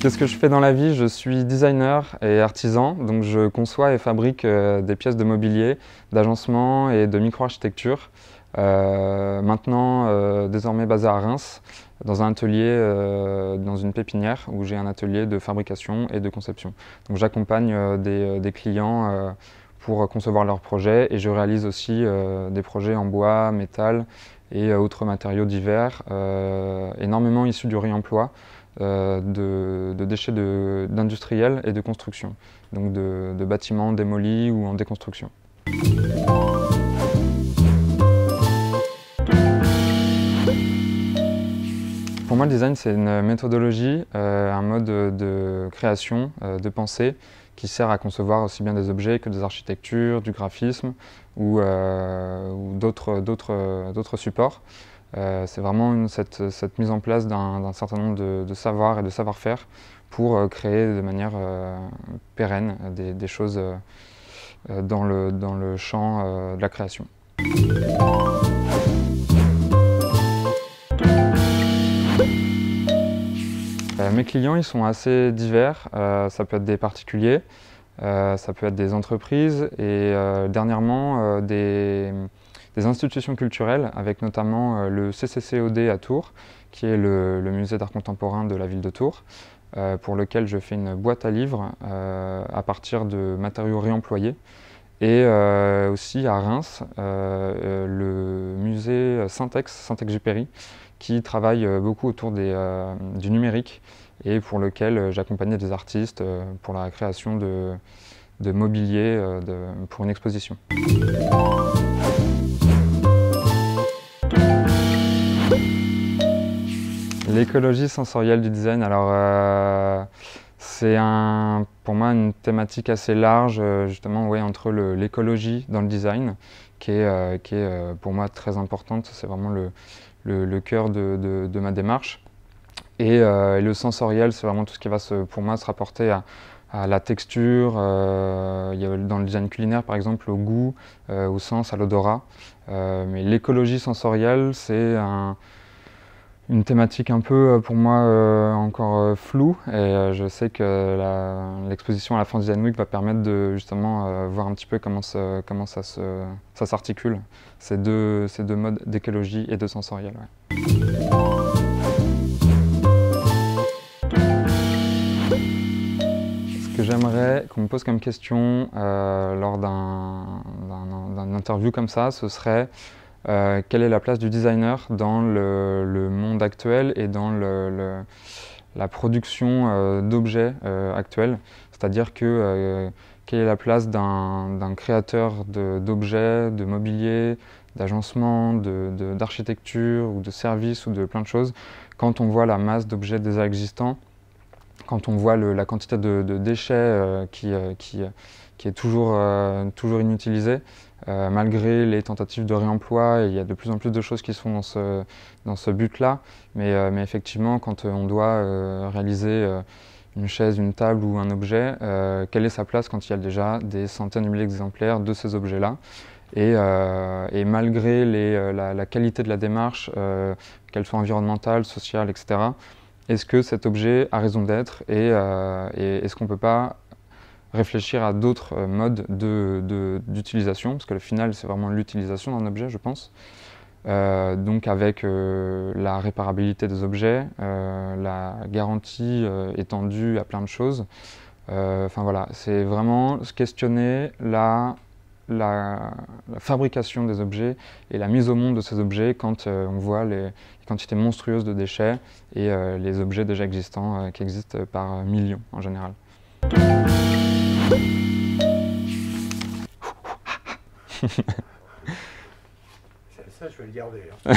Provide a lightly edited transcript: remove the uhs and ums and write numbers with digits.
Qu'est-ce que je fais dans la vie? Je suis designer et artisan, donc je conçois et fabrique des pièces de mobilier, d'agencement et de micro-architecture. Maintenant, désormais basé à Reims, dans un atelier, dans une pépinière où j'ai un atelier de fabrication et de conception. Donc j'accompagne des clients pour concevoir leurs projets et je réalise aussi des projets en bois, métal et autres matériaux divers, énormément issus du réemploi. De déchets d'industriels et de construction, donc de bâtiments démolis ou en déconstruction. Pour moi, le design, c'est une méthodologie, un mode de création, de pensée, qui sert à concevoir aussi bien des objets que des architectures, du graphisme ou d'autres supports. C'est vraiment cette mise en place d'un certain nombre de savoirs et de savoir-faire pour créer de manière pérenne des choses dans le champ de la création. Mes clients, ils sont assez divers. Ça peut être des particuliers, ça peut être des entreprises et dernièrement des institutions culturelles, avec notamment le CCCOD à Tours, qui est le musée d'art contemporain de la ville de Tours, pour lequel je fais une boîte à livres à partir de matériaux réemployés. Et aussi à Reims, le musée Saint-Exupéry, qui travaille beaucoup autour du numérique et pour lequel j'accompagnais des artistes pour la création de mobilier pour une exposition. L'écologie sensorielle du design, alors c'est pour moi une thématique assez large, justement, ouais, entre l'écologie dans le design, qui est pour moi très importante, c'est vraiment le cœur de ma démarche. Et le sensoriel, c'est vraiment tout ce qui va pour moi se rapporter à la texture, il y a dans le design culinaire par exemple au goût, au sens, à l'odorat. Mais l'écologie sensorielle, c'est une thématique un peu pour moi encore floue et je sais que l'exposition à la France Design Week va permettre de justement voir un petit peu comment ça s'articule, ces deux modes d'écologie et de sensoriel. Ouais. Ce que j'aimerais qu'on me pose comme question lors d'un interview comme ça, ce serait quelle est la place du designer dans le monde actuel et dans la production d'objets actuels. C'est-à-dire que quelle est la place d'un créateur d'objets, de mobilier, d'agencement, d'architecture ou de services ou de plein de choses quand on voit la masse d'objets déjà existants, quand on voit la quantité de déchets qui est toujours inutilisée, malgré les tentatives de réemploi, il y a de plus en plus de choses qui se font dans ce but-là. Mais effectivement, quand on doit réaliser une chaise, une table ou un objet, quelle est sa place quand il y a déjà des centaines de milliers d'exemplaires de ces objets-là? Et malgré la qualité de la démarche, qu'elle soit environnementale, sociale, etc., est-ce que cet objet a raison d'être et est-ce qu'on ne peut pas réfléchir à d'autres modes d'utilisation, parce que le final, c'est vraiment l'utilisation d'un objet, je pense. Donc avec la réparabilité des objets, la garantie étendue à plein de choses. Enfin voilà, c'est vraiment se questionner la fabrication des objets et la mise au monde de ces objets quand on voit les quantités monstrueuses de déchets et les objets déjà existants qui existent par millions en général. Ça, je vais le garder. Hein.